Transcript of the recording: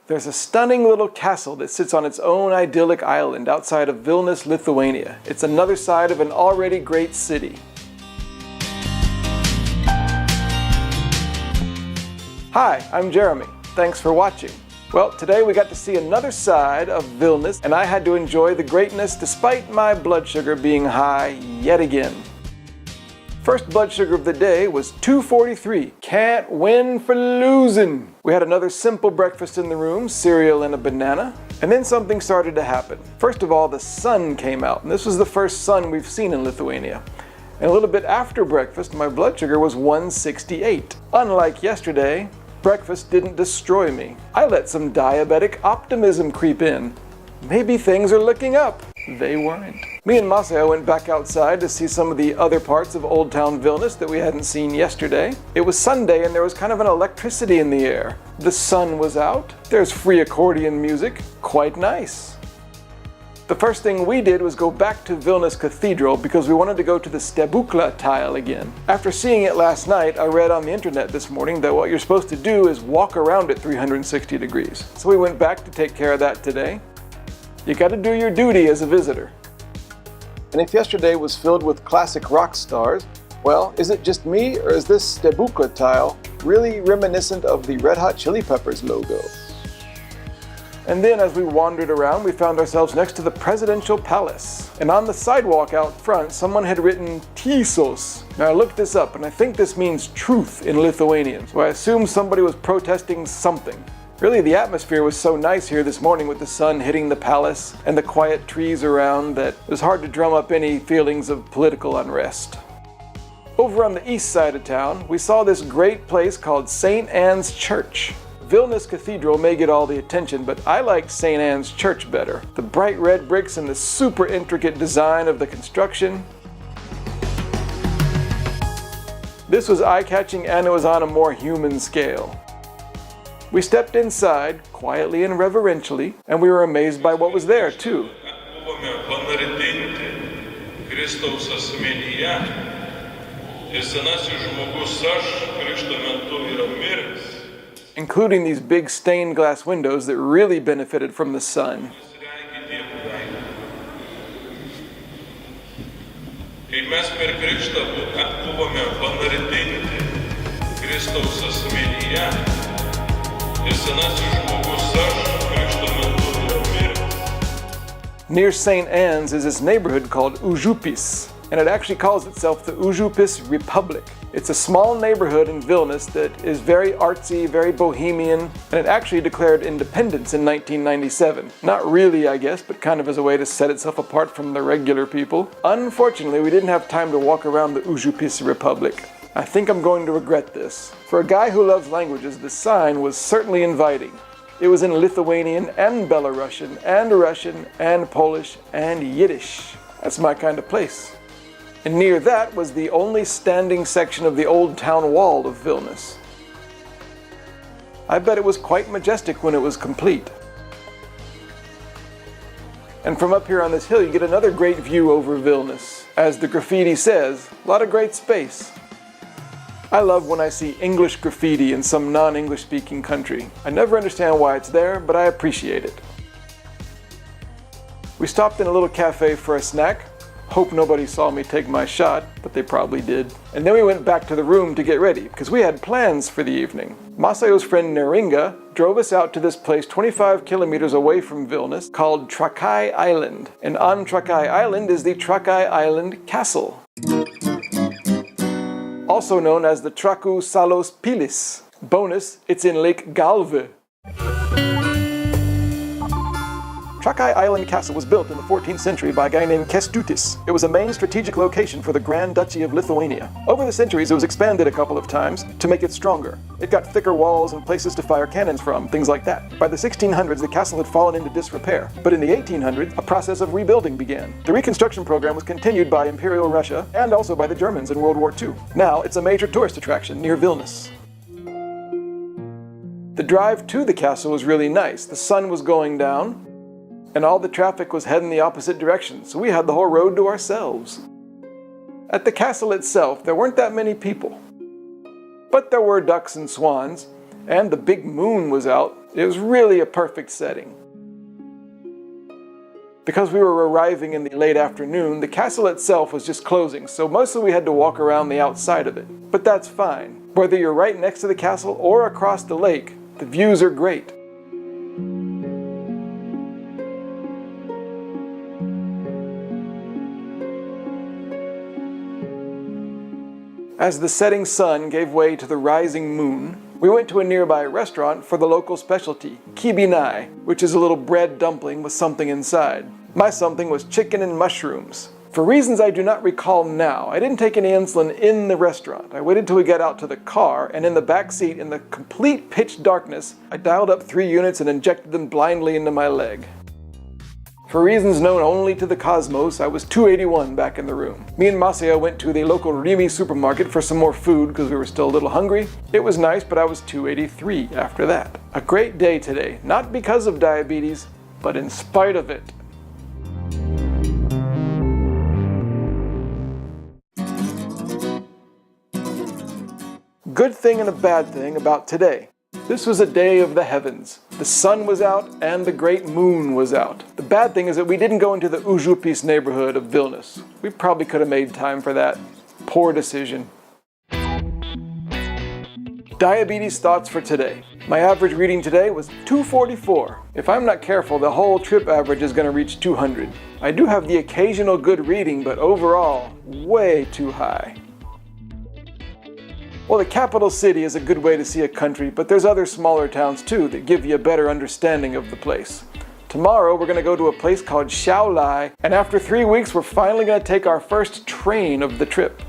There's a stunning little castle that sits on its own idyllic island outside of Vilnius, Lithuania. It's another side of an already great city. Hi, I'm Jeremy. Thanks for watching. Well, today we got to see another side of Vilnius, and I had to enjoy the greatness despite my blood sugar being high yet again. First blood sugar of the day was 243. Can't win for losing. We had another simple breakfast in the room, cereal and a banana. And then something started to happen. First of all, the sun came out, and this was the first sun we've seen in Lithuania. And a little bit after breakfast, my blood sugar was 168. Unlike yesterday, breakfast didn't destroy me. I let some diabetic optimism creep in. Maybe things are looking up. They weren't. Me and Masaya went back outside to see some of the other parts of Old Town Vilnius that we hadn't seen yesterday. It was Sunday and there was kind of an electricity in the air. The sun was out. There's free accordion music. Quite nice. The first thing we did was go back to Vilnius Cathedral because we wanted to go to the Stebukla tile again. After seeing it last night, I read on the internet this morning that what you're supposed to do is walk around it 360 degrees. So we went back to take care of that today. You gotta do your duty as a visitor. And if yesterday was filled with classic rock stars, well, is it just me or is this Stebukla tile really reminiscent of the Red Hot Chili Peppers logo? And then as we wandered around, we found ourselves next to the presidential palace. And on the sidewalk out front, someone had written Tiesos. Now I looked this up and I think this means truth in Lithuanian. So I assume somebody was protesting something. Really, the atmosphere was so nice here this morning with the sun hitting the palace and the quiet trees around that it was hard to drum up any feelings of political unrest. Over on the east side of town, we saw this great place called St. Anne's Church. Vilnius Cathedral may get all the attention, but I liked St. Anne's Church better. The bright red bricks and the super intricate design of the construction. This was eye-catching and it was on a more human scale. We stepped inside, quietly and reverentially, and we were amazed by what was there, too. Including these big stained glass windows that really benefited from the sun. Near St. Anne's is this neighborhood called Užupis, and it actually calls itself the Užupis Republic. It's a small neighborhood in Vilnius that is very artsy, very bohemian, and it actually declared independence in 1997. Not really, I guess, but kind of as a way to set itself apart from the regular people. Unfortunately, we didn't have time to walk around the Užupis Republic. I think I'm going to regret this. For a guy who loves languages, the sign was certainly inviting. It was in Lithuanian and Belarusian and Russian and Polish and Yiddish. That's my kind of place. And near that was the only standing section of the old town wall of Vilnius. I bet it was quite majestic when it was complete. And from up here on this hill you get another great view over Vilnius. As the graffiti says, a lot of great space. I love when I see English graffiti in some non-English speaking country. I never understand why it's there, but I appreciate it. We stopped in a little cafe for a snack. Hope nobody saw me take my shot, but they probably did. And then we went back to the room to get ready, because we had plans for the evening. Masayo's friend Neringa drove us out to this place 25 kilometers away from Vilnius called Trakai Island. And on Trakai Island is the Trakai Island Castle. Also known as the Trakai Salos Pilis. Bonus, it's in Lake Galve. Trakai Island Castle was built in the 14th century by a guy named Kęstutis. It was a main strategic location for the Grand Duchy of Lithuania. Over the centuries, it was expanded a couple of times to make it stronger. It got thicker walls and places to fire cannons from, things like that. By the 1600s, the castle had fallen into disrepair. But in the 1800s, a process of rebuilding began. The reconstruction program was continued by Imperial Russia and also by the Germans in World War II. Now, it's a major tourist attraction near Vilnius. The drive to the castle was really nice. The sun was going down, and all the traffic was heading the opposite direction, so we had the whole road to ourselves. At the castle itself, there weren't that many people. But there were ducks and swans, and the big moon was out, It was really a perfect setting. Because we were arriving in the late afternoon, the castle itself was just closing, so mostly we had to walk around the outside of it. But that's fine. Whether you're right next to the castle or across the lake, the views are great. As the setting sun gave way to the rising moon, we went to a nearby restaurant for the local specialty, kibinai, which is a little bread dumpling with something inside. My something was chicken and mushrooms. For reasons I do not recall now, I didn't take any insulin in the restaurant. I waited till we got out to the car, and in the back seat, in the complete pitch darkness, I dialed up 3 units and injected them blindly into my leg. For reasons known only to the cosmos, I was 281 back in the room. Me and Masaya went to the local Rimi supermarket for some more food because we were still a little hungry. It was nice, but I was 283 after that. A great day today, not because of diabetes, but in spite of it. Good thing and a bad thing about today. This was a day of the heavens. The sun was out and the great moon was out. The bad thing is that we didn't go into the Užupis neighborhood of Vilnius. We probably could have made time for that. Poor decision. Diabetes thoughts for today. My average reading today was 244. If I'm not careful, the whole trip average is going to reach 200. I do have the occasional good reading, but overall, way too high. Well, the capital city is a good way to see a country, but there's other smaller towns too that give you a better understanding of the place. Tomorrow we're going to go to a place called Šiauliai, and after 3 weeks we're finally going to take our first train of the trip.